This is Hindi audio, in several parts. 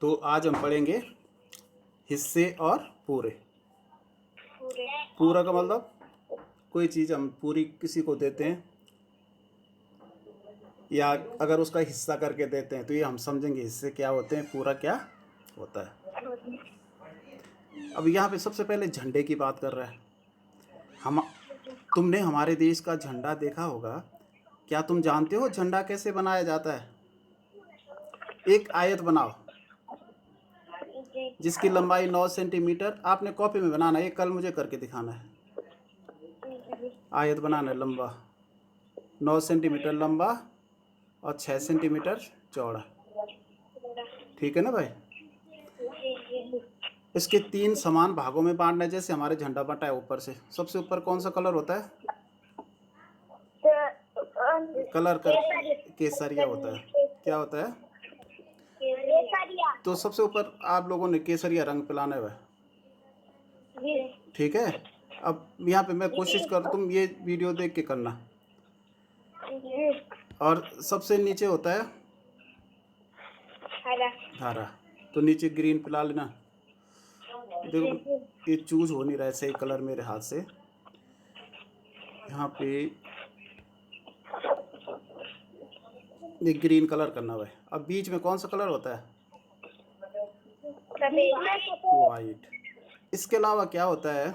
तो आज हम पढ़ेंगे हिस्से और पूरे। पूरा का मतलब कोई चीज़ हम पूरी किसी को देते हैं या अगर उसका हिस्सा करके देते हैं तो ये हम समझेंगे हिस्से क्या होते हैं, पूरा क्या होता है। अब यहाँ पे सबसे पहले झंडे की बात कर रहा है। हम तुमने हमारे देश का झंडा देखा होगा। क्या तुम जानते हो झंडा कैसे बनाया जाता है? एक आयत बनाओ जिसकी लंबाई 9 सेंटीमीटर। आपने कॉपी में बनाना है, ये कल मुझे करके दिखाना है। आयत बनाना है लंबा 9 सेंटीमीटर लंबा और 6 सेंटीमीटर चौड़ा। ठीक है ना भाई? इसके 3 समान भागों में बांटना है, जैसे हमारे झंडा बंटा है ऊपर से। सबसे ऊपर कौन सा कलर होता है? कलर कर केसरिया होता है। क्या होता है? तो सबसे ऊपर आप लोगों ने केसरिया रंग पिलाना है। ठीक है। अब यहाँ पे मैं कोशिश कर, तुम ये वीडियो देख के करना। और सबसे नीचे होता है हरा, तो नीचे ग्रीन पिला लेना। देखो ये चूज हो नहीं रहा है सही कलर मेरे हाथ से। यहाँ पे ये ग्रीन कलर करना है। अब बीच में कौन सा कलर होता है? वाइट। इसके अलावा क्या होता है?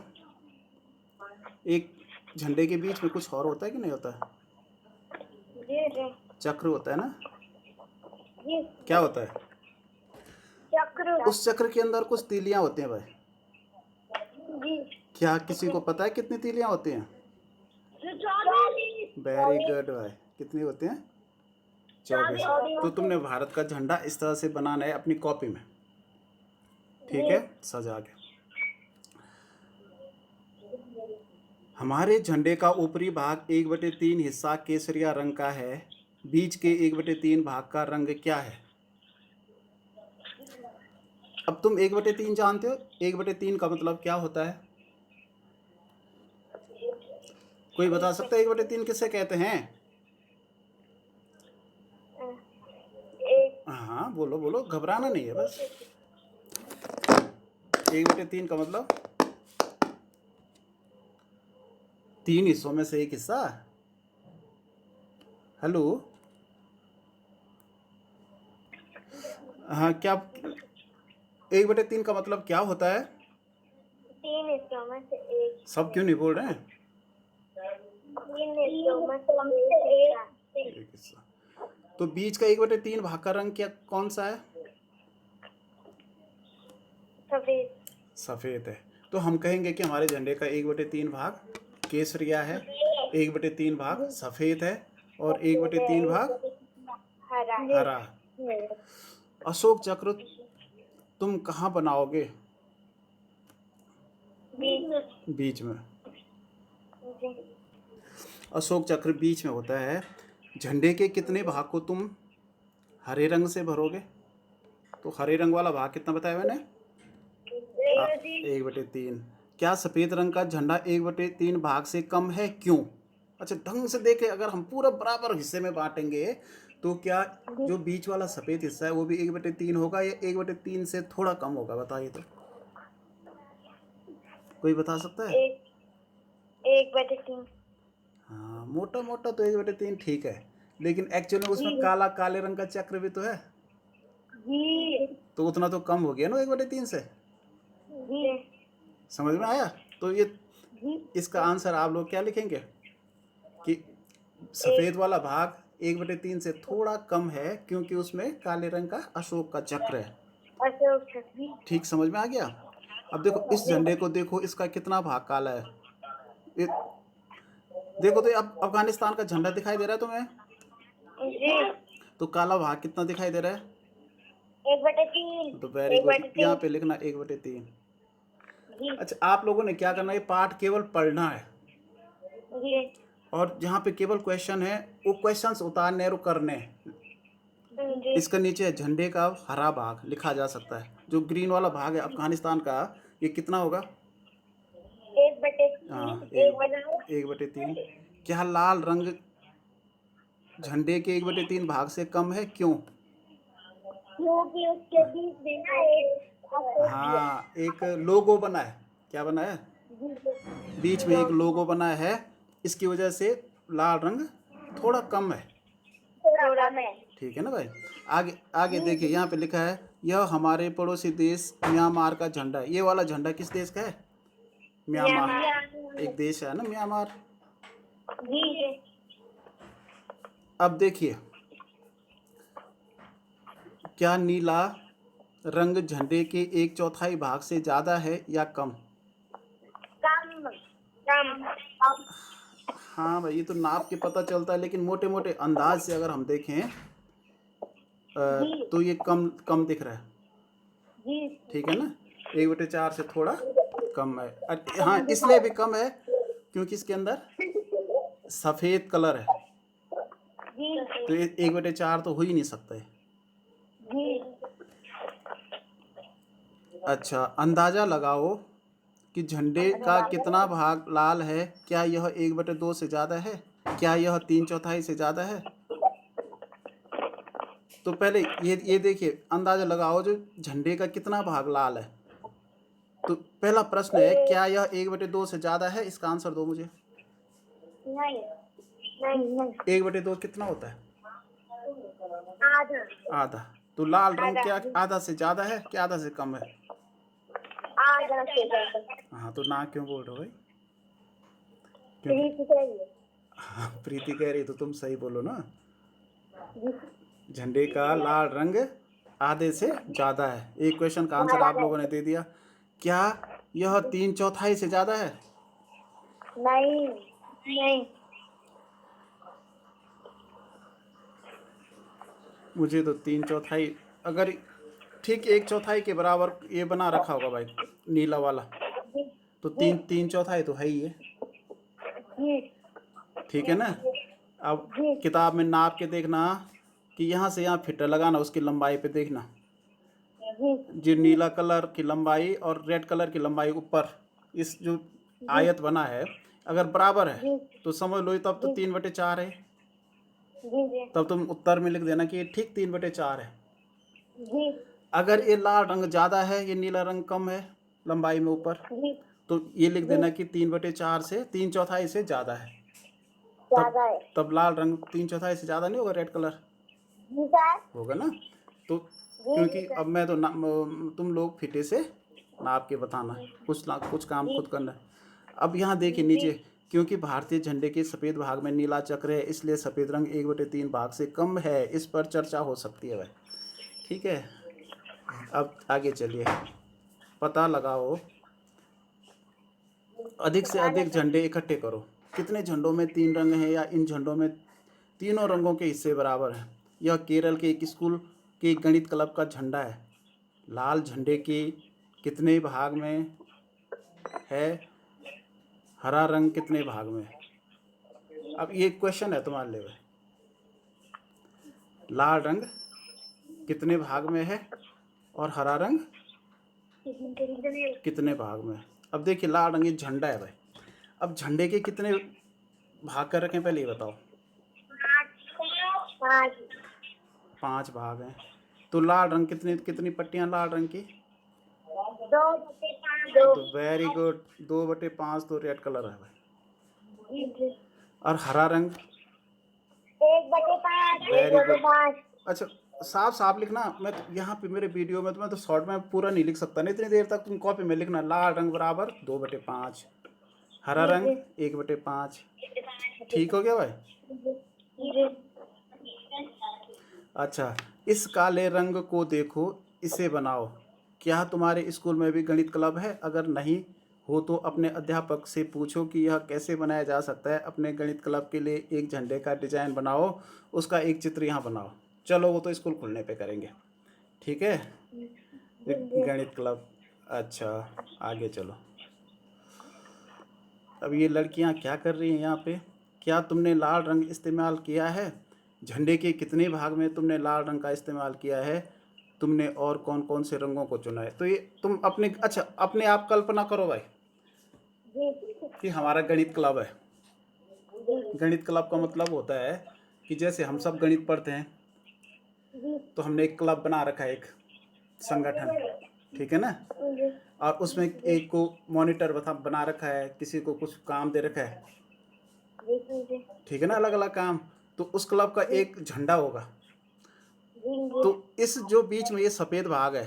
एक झंडे के बीच में कुछ और होता है कि नहीं होता? चक्र होता है ना? क्या होता है? चक्र। उस चक्र के अंदर कुछ तीलियां होती हैं भाई। क्या किसी को पता है कितनी तीलियां होती हैं? वेरी गुड भाई। कितनी होती हैं? 24। तो तुमने भारत का झंडा इस तरह से बनाना है अपनी कॉपी में। ठीक है, सजा के। हमारे झंडे का ऊपरी भाग 1/3 हिस्सा केसरिया रंग का है। बीच के 1/3 भाग का रंग क्या है? अब तुम 1/3 जानते हो? 1/3 का मतलब क्या होता है? कोई बता सकता है 1/3 किसे कहते हैं? हाँ बोलो बोलो, घबराना नहीं है बस। 1/3 का मतलब 3 हिस्सों में से एक हिस्सा। हेलो, हाँ क्या 1/3 का मतलब क्या होता है? 3 हिस्सों में से एक। सब क्यों नहीं बोल रहे हैं? 3 हिस्सों में से एक हिस्सा। तो बीच का 1/3 भाग का रंग क्या कौन सा है? सफेद। सफ़ेद है। तो हम कहेंगे कि हमारे झंडे का 1/3 भाग केसरिया है, 1/3 भाग सफ़ेद है और 1/3 भाग हरा। अशोक चक्र तुम कहाँ बनाओगे? बीच में। अशोक चक्र बीच में होता है। झंडे के कितने भाग को तुम हरे रंग से भरोगे? तो हरे रंग वाला भाग कितना बताया मैंने? 1/3। क्या सफ़ेद रंग का झंडा 1/3 भाग से कम है, क्यों? अच्छा ढंग से देखें, अगर हम पूरा बराबर हिस्से में बांटेंगे तो क्या जो बीच वाला सफ़ेद हिस्सा है वो भी 1/3 होगा या 1/3 से थोड़ा कम होगा? बताइए तो। कोई बता सकता है? 1/3। हाँ मोटा मोटा तो 1/3 ठीक है, लेकिन एक्चुअली में उसमें काला काले रंग का चक्र भी तो है, तो उतना तो कम हो गया ना 1/3 से। समझ में आया? तो ये इसका आंसर आप लोग क्या लिखेंगे कि सफ़ेद वाला भाग 1/3 से थोड़ा कम है क्योंकि उसमें काले रंग का अशोक का चक्र है। अशोक चक्र। ठीक समझ में आ गया? अब देखो इस झंडे को देखो, इसका कितना भाग काला है। ये देखो, तो अब अफगानिस्तान का झंडा दिखाई दे रहा है तुम्हें? तो काला भाग कितना दिखाई दे रहा है? 1/3। तो वेरी गुड, यहाँ पे लिखना 1/3। अच्छा आप लोगों ने क्या करना है, ये पाठ केवल पढ़ना है और जहाँ पे केवल क्वेश्चन है वो क्वेश्चंस उतारने और करने हैं। इसका नीचे है झंडे का हरा भाग लिखा जा सकता है। जो ग्रीन वाला भाग है अफगानिस्तान का, ये कितना होगा? 1/3। हाँ 1/3। क्या लाल रंग झंडे के 1/3 भाग से कम है, क्यों? क्योंकि उसके बीच में ना एक अशोक भी है। हाँ, एक लोगो बना है। क्या बना है? बीच में एक लोगो बना है। इसकी वजह से लाल रंग थोड़ा कम है। थोड़ा में ठीक है ना भाई। आगे आगे देखिए, यहाँ पे लिखा है यह हमारे पड़ोसी देश म्यांमार का झंडा है। ये वाला झंडा किस देश का है? म्यांमार। एक देश है ना म्यांमार। जी अब देखिए, क्या नीला रंग झंडे के 1/4 भाग से ज़्यादा है या कम? कम कम हाँ भाई, ये तो नाप के पता चलता है, लेकिन मोटे मोटे अंदाज से अगर हम देखें तो ये कम कम दिख रहा है। जी ठीक है ना, 1/4 से थोड़ा कम है। हाँ, इसलिए भी कम है क्योंकि इसके अंदर सफ़ेद कलर है। जी तो ये 1/4 तो हो ही नहीं सकता है। जी अच्छा, अंदाज़ा लगाओ कि झंडे का कितना भाग लाल है। क्या यह 1/2 से ज़्यादा है? क्या यह 3/4 से ज़्यादा है? तो पहले ये देखिए, अंदाज़ा लगाओ जो झंडे का कितना भाग लाल है। तो पहला प्रश्न है, क्या यह 1/2 से ज़्यादा है? इसका आंसर दो मुझे। नहीं नहीं नहीं 1/2 कितना होता है? आधा आधा। तो लाल रंग आधा। क्या आधा से ज़्यादा है क्या आधा से कम है? आधा से ज़्यादा। हाँ, तो ना क्यों बोल रहे हो भाई? क्योंकि प्रीति चाहिए हाँ, प्रीति कह रही तो तुम सही बोलो ना। झंडे का लाल रंग आधे से ज़्यादा है। एक क्वेश्चन का आंसर आप लोगों ने दे दिया। क्या यह 3/4 से ज़्यादा है? नहीं नहीं मुझे तो 3/4, अगर ठीक 1/4 के बराबर ये बना रखा होगा भाई, नीला वाला, तो 3/4 तो है ही है। जी ठीक है ना। अब किताब में नाप के देखना कि यहाँ से यहाँ फिटर लगाना, उसकी लंबाई पे देखना। जी जो नीला कलर की लंबाई और रेड कलर की लंबाई ऊपर इस जो आयत बना है, अगर बराबर है तो समझ लो तब तो 3/4 है। जी तब तुम उत्तर में लिख देना कि ये ठीक 3/4 है। जी अगर ये लाल रंग ज़्यादा है, ये नीला रंग कम है लंबाई में ऊपर, जी तो ये लिख देना कि 3/4 से 3/4 से ज़्यादा है। ज़्यादा है तब लाल रंग 3/4 से ज़्यादा नहीं होगा, रेड कलर जी सर होगा ना। तो जी क्योंकि अब मैं तो तुम लोग फिटे से नाप के बताना, कुछ काम खुद करना। अब यहाँ देखिए नीचे, क्योंकि भारतीय झंडे के सफ़ेद भाग में नीला चक्र है, इसलिए सफ़ेद रंग 1/3 भाग से कम है। इस पर चर्चा हो सकती है भाई। ठीक है, अब आगे चलिए। पता लगाओ, अधिक से अधिक झंडे इकट्ठे करो। कितने झंडों में 3 रंग हैं या इन झंडों में तीनों रंगों के हिस्से बराबर हैं? यह केरल के एक स्कूल के गणित क्लब का झंडा है। लाल झंडे के कितने भाग में है? हरा रंग कितने भाग में है? अब ये क्वेश्चन है तुम्हारे लिए। लाल रंग कितने भाग में है और हरा रंग कितने भाग में है? अब देखिए, लाल रंग ये झंडा है भाई। अब झंडे के कितने भाग कर रखें, पहले ये बताओ। 5 5 भाग हैं। तो लाल रंग कितनी पट्टियां लाल रंग की? 2/5 तो वेरी गुड, 2/5 तो रेड कलर है भाई। जी और हरा रंग? 1/5 वेरी गुड। 1/5 अच्छा, साफ साफ लिखना। मैं तो यहाँ पे मेरे वीडियो में तो मैं तो शॉर्ट में पूरा नहीं लिख सकता, नहीं इतनी देर तक। तुम कॉपी में लिखना, लाल रंग बराबर 2/5, हरा रंग 1/5। ठीक हो गया भाई। जी अच्छा, इस काले रंग को देखो, इसे बनाओ। क्या तुम्हारे स्कूल में भी गणित क्लब है? अगर नहीं हो तो अपने अध्यापक से पूछो कि यह कैसे बनाया जा सकता है। अपने गणित क्लब के लिए एक झंडे का डिजाइन बनाओ, उसका एक चित्र यहाँ बनाओ। चलो, वो तो स्कूल खुलने पे करेंगे। ठीक है, गणित क्लब। अच्छा, आगे चलो। अब ये लड़कियां क्या कर रही हैं यहाँ पे? क्या तुमने लाल रंग इस्तेमाल किया है? झंडे के कितने भाग में तुमने लाल रंग का इस्तेमाल किया है? तुमने और कौन कौन से रंगों को चुना है? तो ये तुम अपने आप कल्पना करो भाई कि हमारा गणित क्लब है। गणित क्लब का मतलब होता है कि जैसे हम सब गणित पढ़ते हैं, जी तो हमने एक क्लब बना रखा है, एक संगठन, ठीक है ना। जी और उसमें एक को मॉनिटर बना रखा है, किसी को कुछ काम दे रखा है, जी जी ठीक है ना, अलग अलग काम। तो उस क्लब का एक झंडा होगा। जी तो इस जो बीच में ये सफ़ेद भाग है,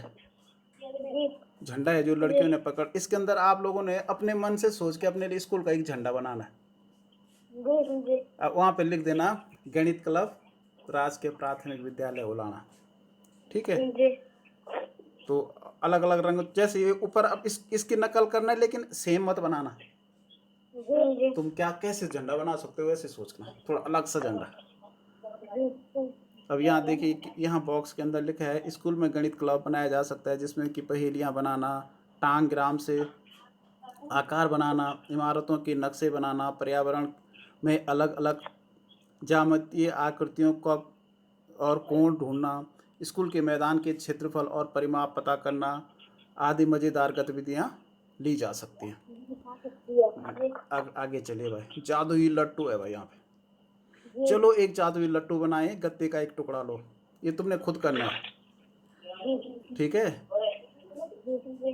जी झंडा है जो लड़कियों ने पकड़, इसके अंदर आप लोगों ने अपने मन से सोच के अपने लिए स्कूल का एक झंडा बनाना है। जी जी अब वहाँ पे लिख देना गणित क्लब राजकीय प्राथमिक विद्यालय उलाना, ठीक है। जी तो अलग अलग रंग, जैसे ये ऊपर, अब इसकी नकल करना है लेकिन सेम मत बनाना। जी तुम क्या कैसे झंडा बना सकते हो वैसे सोचना, थोड़ा अलग सा झंडा। अब यहाँ देखिए कि यहाँ बॉक्स के अंदर लिखा है स्कूल में गणित क्लब बनाया जा सकता है जिसमें कि पहेलियाँ बनाना, टांग ग्राम से आकार बनाना, इमारतों के नक्शे बनाना, पर्यावरण में अलग अलग ज्यामितीय आकृतियों का और कोण ढूंढना, स्कूल के मैदान के क्षेत्रफल और परिमाप पता करना आदि मज़ेदार गतिविधियाँ ली जा सकती हैं। आगे चलिए भाई, जादुई लट्टू है भाई यहाँ पे। चलो एक जादुई लट्टू बनाए, गत्ते का एक टुकड़ा लो, ये तुमने खुद करना है, ठीक है।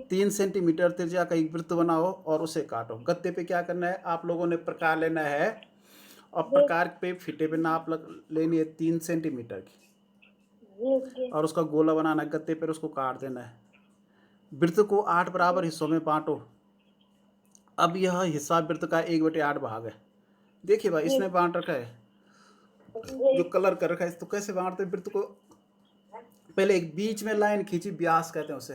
3 सेंटीमीटर त्रिज्या का एक वृत्त बनाओ और उसे काटो। गत्ते पे क्या करना है, आप लोगों ने प्रकार लेना है और प्रकार पे फीते पे नाप लेनी है 3 सेंटीमीटर की, और उसका गोला बनाना है गत्ते पर, उसको काट देना है। वृत्त को 8 बराबर हिस्सों में बांटो। अब यह हिस्सा वृत्त का 1/8 भाग है। देखिए भाई इसने बांट रखा है, जो कलर कर रखा है, तो कैसे बांटते हैं वृत्त को, पहले एक बीच में लाइन खींची, व्यास कहते हैं उसे,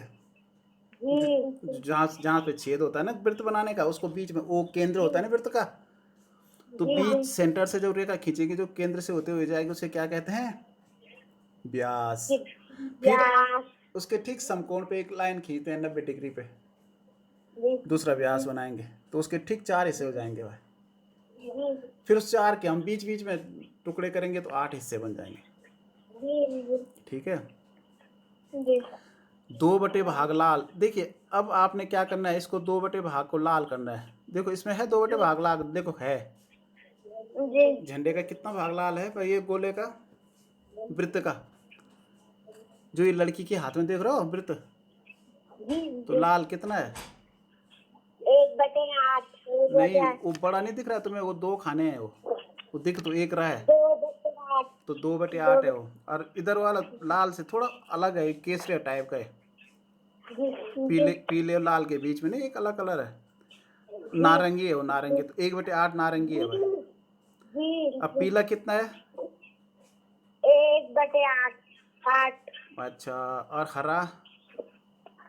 जहाँ जहाँ पे छेद होता है ना वृत्त बनाने का, उसको बीच में, वो केंद्र होता है ना वृत्त का, तो बीच सेंटर से जो रेखा खींचेगी जो केंद्र से होते हुए जाएगी उसे क्या कहते हैं, व्यास। फिर उसके ठीक समकोण पे एक लाइन खींचते हैं 90 डिग्री पे, दूसरा व्यास बनाएंगे, तो उसके ठीक 4 हिस्से हो जाएंगे भाई। फिर उस 4 के हम बीच बीच में टुकड़े करेंगे तो 8 हिस्से बन जाएंगे, ठीक है। 2/भाग लाल, देखिए अब आपने क्या करना है, इसको 2/भाग को लाल करना है। देखो इसमें है 2/भाग लाल, देखो है, झंडे का कितना भाग लाल है भाई, ये गोले का, वृत्त का, जो ये लड़की के हाथ में देख रहे हो वृत्त, तो लाल कितना है, 1/8 नहीं वो बड़ा नहीं दिख रहा तुम्हें, वो 2 खाने हैं, वो दिख तो एक रहा है, 2/8 तो 2/8 है वो। और इधर वाला लाल से थोड़ा अलग है, केसरिया टाइप का है, पीले पीले और लाल के बीच में नहीं, एक अलग कलर है, नारंगी है वो, नारंगी, तो 1/8 नारंगी है भाई। अब पीला कितना है, 1/8 8 अच्छा, और हरा,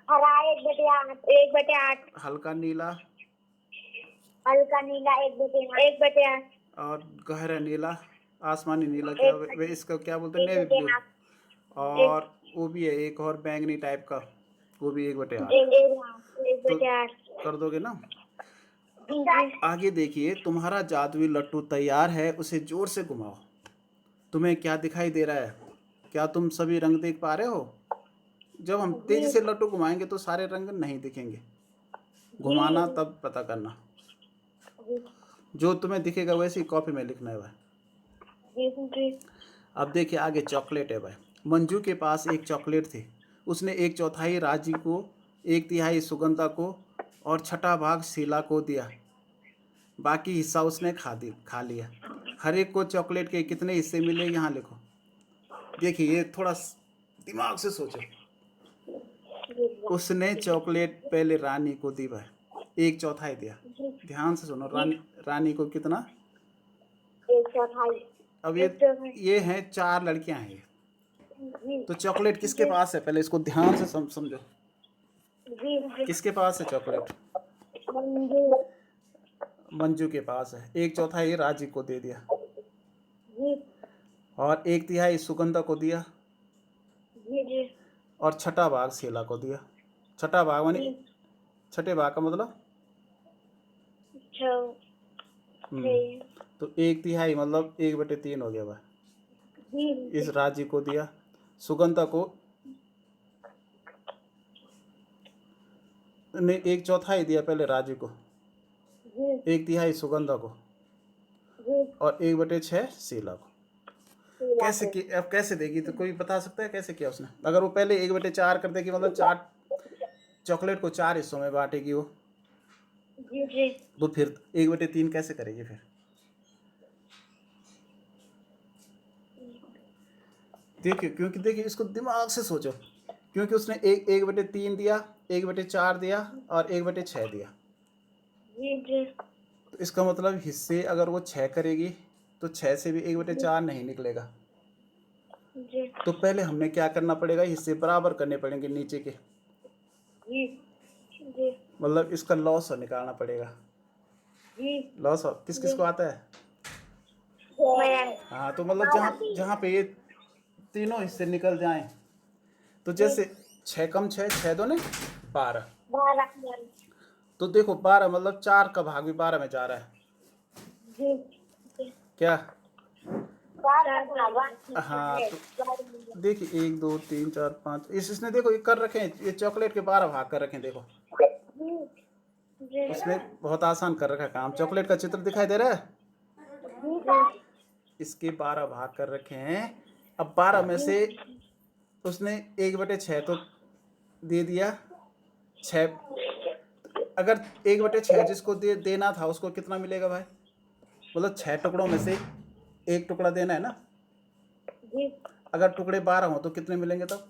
हरा 1/8 1/8 हल्का नीला, हल्का नीला 1/8 और गहरा नीला, आसमानी नीला, क्या वे इसका क्या बोलते हैं, नेवी ब्लू। और वो भी है एक और बैंगनी टाइप का, वो भी 1/8। तो 1/8 कर दोगे ना। आगे देखिए, तुम्हारा जादुई लट्टू तैयार है, उसे जोर से घुमाओ। तुम्हें क्या दिखाई दे रहा है, क्या तुम सभी रंग देख पा रहे हो। जब हम तेजी से लट्टू घुमाएंगे तो सारे रंग नहीं दिखेंगे, घुमाना तब पता करना, जो तुम्हें दिखेगा वैसे ही कॉपी में लिखना है भाई। अब देखिए आगे चॉकलेट है भाई। मंजू के पास एक चॉकलेट थी, उसने 1/4 राजी को, 1/3 सुगंधा को और छठा भाग शीला को दिया, बाकी हिस्सा उसने खा लिया। हर एक को चॉकलेट के कितने हिस्से मिले यहाँ लिखो। देखिए ये थोड़ा दिमाग से सोचो। उसने चॉकलेट पहले रानी को दी भाई, 1/4 दिया, ध्यान से सुनो, रानी को कितना, 1/4 अब ये हैं 4 लड़कियां हैं ये, तो चॉकलेट किसके पास है, पहले इसको ध्यान से समझो, किसके पास है चॉकलेट, मंजू के पास है। 1/4 राजी को दे दिया, और 1/3 सुगंधा को दिया, और छठा भाग शीला को दिया। छठा भाग मानी, छठे भाग का मतलब, तो 1/3 मतलब 1/3 हो गया भाई, इस राजी को दिया। सुगंधा को ने 1/4 दिया पहले राजी को, 1/3 सुगंधा को, और 1/6 शीला को। शीला कैसे को। की, अब कैसे देगी? तो कोई बता सकता है कैसे किया उसने? अगर वो पहले 1/4 कर देगी, मतलब 4 चॉकलेट को 4 हिस्सों में बांटेगी वो, जी जी तो फिर 1/3 कैसे करेगी फिर? देखिए, क्योंकि देखिए इसको दिमाग से सोचो, क्योंकि उसने 1/3 दिया, 1/4 दिया और 1/6 दिया। जी जी तो इसका मतलब हिस्से अगर वो 6 करेगी तो 6 से भी 1/4 नहीं निकलेगा। जी तो पहले हमने क्या करना पड़ेगा, हिस्से बराबर करने पड़ेंगे नीचे के, जी जी मतलब इसका लॉस निकालना पड़ेगा। जी लॉस किस किस को आता है? मैं हाँ, तो मतलब जहाँ जहाँ पे ये तीनों हिस्से निकल जाएं, तो जैसे 6 कम 6, 6 दूने 12। 12 तो देखो 12 मतलब 4 का भाग भी 12 में जा रहा है जी क्या? 4 हाँ, तो देखिए 1 2 3 4 5, इसने देखो ये कर रखे हैं, ये चॉकलेट के 12 भाग कर रखे हैं। देखो जी उसने बहुत आसान कर रखा है काम। चॉकलेट का चित्र दिखाई दे रहा है? इसके 12 भाग कर रखे हैं। अब 12 में से उसने 1/6 तो दे दिया। 6, अगर 1/6 जिसको देना था उसको कितना मिलेगा भाई? मतलब 6 टुकड़ों में से एक टुकड़ा देना है ना। जी अगर टुकड़े 12 हो तो कितने मिलेंगे तब?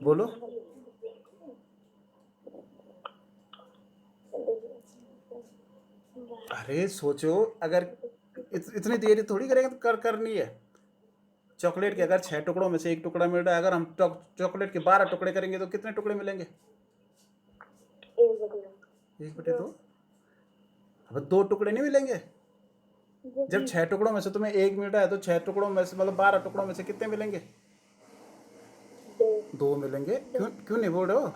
बोलो। अरे सोचो, अगर इतनी देरी थोड़ी करेंगे तो करनी है। चॉकलेट के अगर 6 टुकड़ों में से एक टुकड़ा मिल रहा है, अगर हम चॉकलेट के 12 टुकड़े करेंगे तो कितने टुकड़े मिलेंगे? 1/2। अब 2 टुकड़े नहीं मिलेंगे। जब 6 टुकड़ों में से तुम्हें एक मिल रहा है तो 6 टुकड़ों में से मतलब 12 टुकड़ों में से कितने मिलेंगे? 2 मिलेंगे। क्यों क्यों नहीं बोल रहे हो?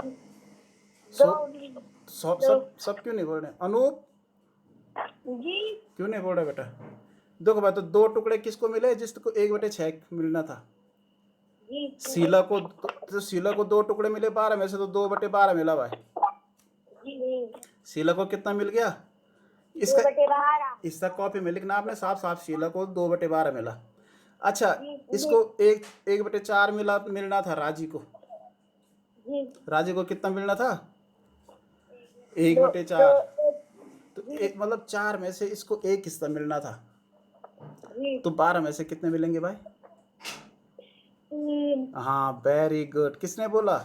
सब सब सब क्यों नहीं बोल रहे? अनूप जी क्यों नहीं बोल रहे बेटा? देखो भाई, तो 2 टुकड़े किसको मिले? जिसको 1/6 मिलना था। जी शीला को, तो शीला को 2 टुकड़े मिले 12 में से, तो 2/12 मिला भाई। जी शीला को कितना मिल गया? इसका इसका कॉपी में लिखना आपने साफ साफ, शीला को 2/12 मिला। अच्छा, इसको 1/4 मिलना था राजी को। राजी को कितना मिलना था? 1/4। तो एक मतलब 4 में से इसको एक हिस्सा मिलना था। तो 12 में से कितने मिलेंगे भाई? हाँ, वेरी गुड। किसने बोला?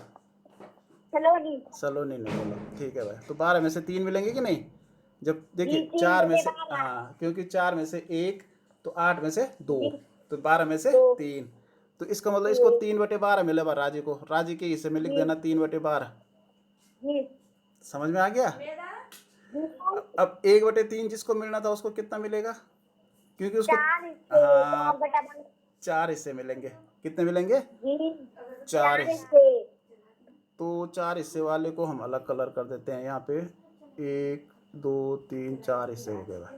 सलोनी ने बोला। ठीक है भाई। तो 12 में से 3 मिलेंगे कि नहीं? जब देखिए 4 में से, हाँ, क्योंकि 4 में से 1 तो 8 में से 2, तो 12 में से 3। तो इसका मतलब इसको 3/12 मिले बा राजी को। राजी के हिस्से में लिख देना 3/12। समझ में आ गया? अब 1/3 जिसको मिलना था उसको कितना मिलेगा? क्योंकि उसको, हाँ, 4 हिस्से मिलेंगे। कितने मिलेंगे? 4 हिस्से। तो 4 हिस्से वाले को हम अलग कलर कर देते हैं। यहाँ पे 1 2 3 4 हिस्से हो गए भाई।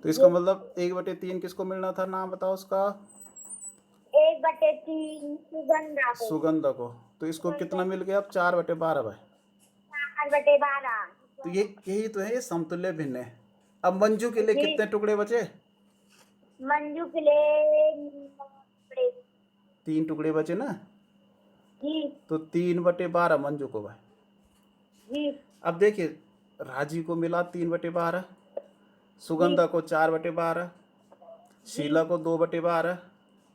तो इसका मतलब 1/3 किसको मिलना था? नाम बताओ उसका। 1/3 सुगंधा को। तो इसको कितना मिल गया अब? 4/12 भाई। 4/12 तो ये यही तो है, ये समतुल्य भिन्न है। अब मंजू के लिए कितने टुकड़े बचे? मंजू के लिए 3 टुकड़े बचे ना। जी तो 3/12 मंजू को भाई। जी अब देखिए, राजी को मिला 3/12, सुगंधा को 4/12, शीला को 2/12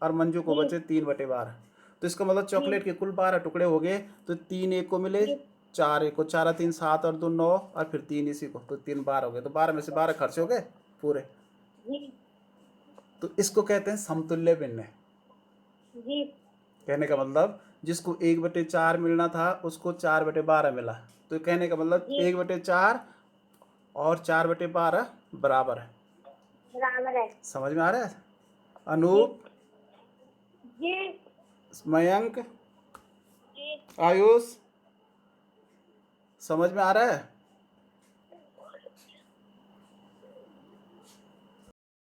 और मंजू को बचे 3/12। तो इसका मतलब चॉकलेट के कुल 12 टुकड़े हो गए। तो 3 एक को मिले, 4 एक को, 4 3 7 और 2 9 और फिर 3 इसी को, तो 3 12 हो गए। तो 12 में से 12 खर्च हो गए पूरे। तो इसको कहते हैं समतुल्य भिन्न। जी कहने का मतलब जिसको 1/4 मिलना था उसको 4/12 मिला। तो कहने का मतलब 1/4 और 4/12 बराबर है। बराबर है समझ में आ रहा है? अनूप, जी मयंक, जी आयुष, समझ में आ रहा है?